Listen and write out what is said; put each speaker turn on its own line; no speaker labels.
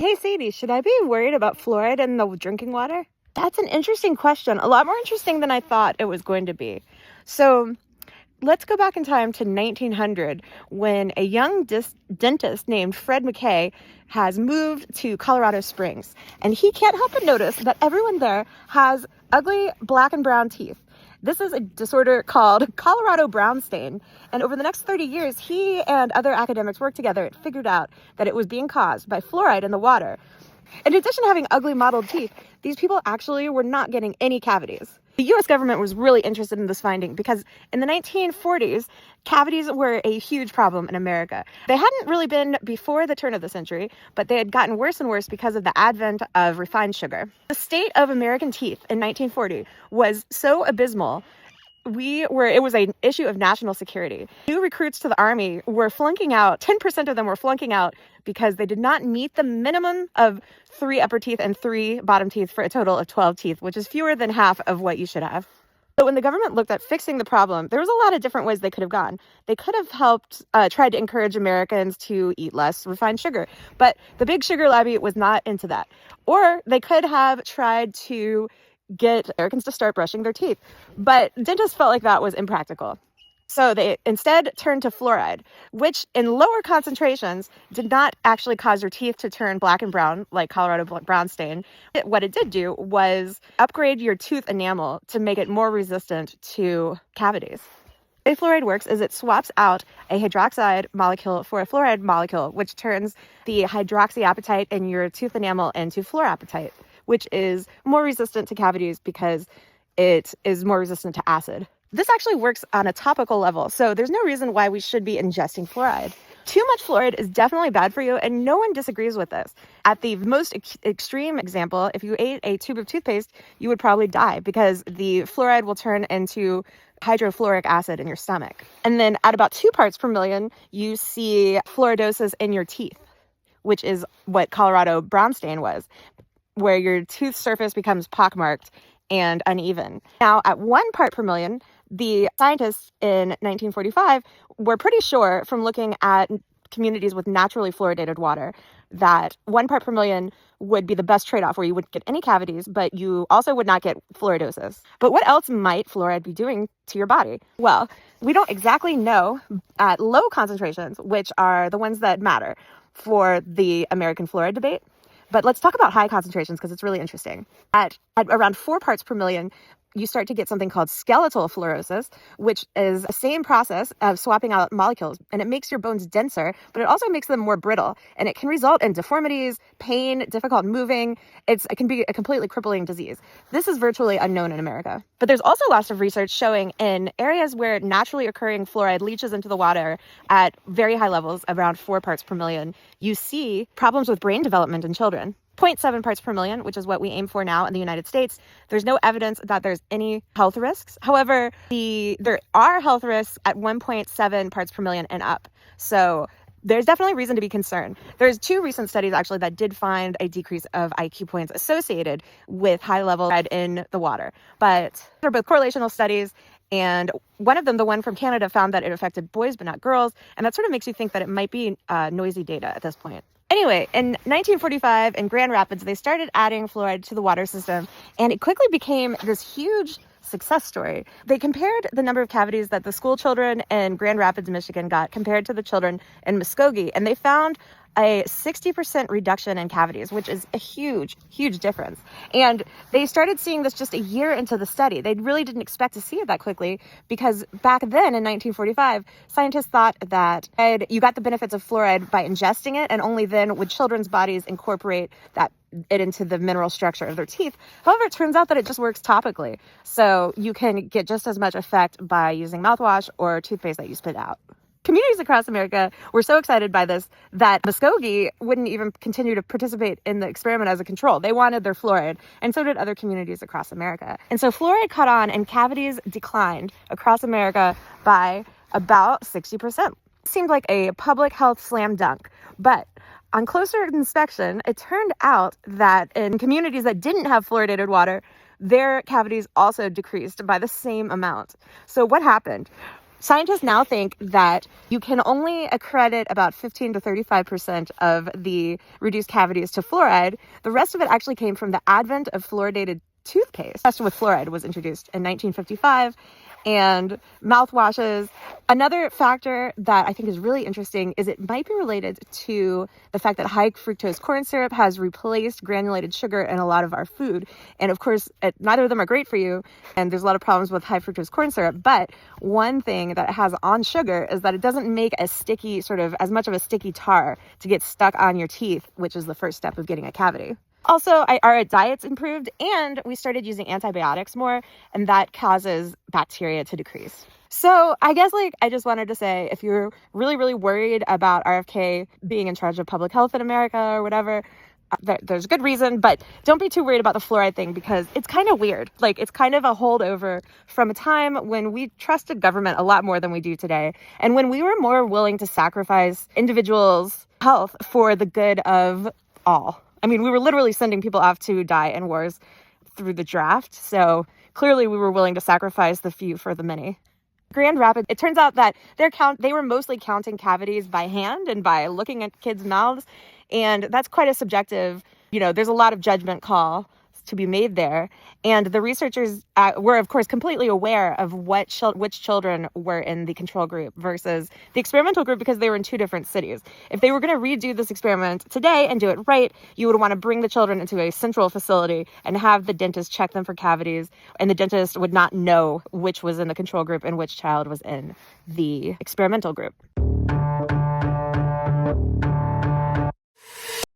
Hey Sadie, should I be worried about fluoride in the drinking water? That's an interesting question. A lot more interesting than I thought it was going to be. So let's go back in time to 1900 when a young dentist named Fred McKay has moved to Colorado Springs. And he can't help but notice that everyone there has ugly black and brown teeth. This is a disorder called Colorado brown stain. And over the next 30 years, he and other academics worked together and figured out that it was being caused by fluoride in the water. In addition to having ugly mottled teeth, these people actually were not getting any cavities. The US government was really interested in this finding because in the 1940s, cavities were a huge problem in America. They hadn't really been before the turn of the century, but they had gotten worse and worse because of the advent of refined sugar. The state of American teeth in 1940 was so abysmal. It was an issue of national security. New recruits to the Army were flunking out. 10% of them were flunking out because they did not meet the minimum of 3 upper teeth and 3 bottom teeth for a total of 12 teeth, which is fewer than half of what you should have. So when the government looked at fixing the problem, there was a lot of different ways they could have gone. They could have tried to encourage Americans to eat less refined sugar, but the big sugar lobby was not into that. Or they could have tried to get Americans to start brushing their teeth. But dentists felt like that was impractical. So they instead turned to fluoride, which in lower concentrations did not actually cause your teeth to turn black and brown like Colorado brown stain. What it did do was upgrade your tooth enamel to make it more resistant to cavities. The way fluoride works is it swaps out a hydroxide molecule for a fluoride molecule, which turns the hydroxyapatite in your tooth enamel into fluorapatite, which is more resistant to cavities because it is more resistant to acid. This actually works on a topical level, so there's no reason why we should be ingesting fluoride. Too much fluoride is definitely bad for you, and no one disagrees with this. At the most extreme example, if you ate a tube of toothpaste, you would probably die because the fluoride will turn into hydrofluoric acid in your stomach. And then at about 2 parts per million, you see fluoridosis in your teeth, which is what Colorado brown stain was, where your tooth surface becomes pockmarked and uneven. Now, at 1 part per million, the scientists in 1945 were pretty sure from looking at communities with naturally fluoridated water that 1 part per million would be the best trade-off, where you wouldn't get any cavities, but you also would not get fluoridosis. But what else might fluoride be doing to your body? Well, we don't exactly know at low concentrations, which are the ones that matter for the American fluoride debate. But let's talk about high concentrations because it's really interesting. At around 4 parts per million, you start to get something called skeletal fluorosis, which is the same process of swapping out molecules. And it makes your bones denser, but it also makes them more brittle. And it can result in deformities, pain, difficult moving. It can be a completely crippling disease. This is virtually unknown in America. But there's also lots of research showing in areas where naturally occurring fluoride leaches into the water at very high levels, around 4 parts per million, you see problems with brain development in children. 0.7 parts per million, which is what we aim for now in the United States. There's no evidence that there's any health risks. However, there are health risks at 1.7 parts per million and up. So there's definitely reason to be concerned. There's 2 recent studies actually that did find a decrease of IQ points associated with high level fluoride in the water. But they're both correlational studies. And one of them, the one from Canada, found that it affected boys but not girls. And that sort of makes you think that it might be noisy data at this point. Anyway, in 1945 in Grand Rapids, they started adding fluoride to the water system, and it quickly became this huge success story. They compared the number of cavities that the school children in Grand Rapids, Michigan got compared to the children in Muskogee, and they found a 60% reduction in cavities, which is a huge, huge difference. And they started seeing this just a year into the study. They really didn't expect to see it that quickly because back then in 1945, scientists thought that you got the benefits of fluoride by ingesting it, and only then would children's bodies incorporate it into the mineral structure of their teeth. However, it turns out that it just works topically. So you can get just as much effect by using mouthwash or toothpaste that you spit out. Communities across America were so excited by this that Muskogee wouldn't even continue to participate in the experiment as a control. They wanted their fluoride, and so did other communities across America. And so fluoride caught on, and cavities declined across America by about 60%. It seemed like a public health slam dunk, but on closer inspection, it turned out that in communities that didn't have fluoridated water, their cavities also decreased by the same amount. So what happened? Scientists now think that you can only accredit about 15 to 35% of the reduced cavities to fluoride. The rest of it actually came from the advent of fluoridated toothpaste. Tested with fluoride was introduced in 1955, and mouthwashes. Another factor that I think is really interesting is it might be related to the fact that high fructose corn syrup has replaced granulated sugar in a lot of our food. And of course, neither of them are great for you, and there's a lot of problems with high fructose corn syrup. But one thing that it has on sugar is that it doesn't make a sticky, sort of as much of a sticky tar to get stuck on your teeth, which is the first step of getting a cavity. Also, our diet's improved, and we started using antibiotics more, and that causes bacteria to decrease. So I guess, I just wanted to say, if you're really, really worried about RFK being in charge of public health in America or whatever, there's a good reason, but don't be too worried about the fluoride thing, because it's kind of weird. It's kind of a holdover from a time when we trusted government a lot more than we do today, and when we were more willing to sacrifice individuals' health for the good of all. I mean, we were literally sending people off to die in wars through the draft. So clearly we were willing to sacrifice the few for the many. Grand Rapids, it turns out that they were mostly counting cavities by hand and by looking at kids' mouths. And that's quite a subjective, there's a lot of judgment call to be made there. And the researchers were, of course, completely aware of which children were in the control group versus the experimental group, because they were in two different cities. If they were going to redo this experiment today and do it right, you would want to bring the children into a central facility and have the dentist check them for cavities, and the dentist would not know which was in the control group and which child was in the experimental group.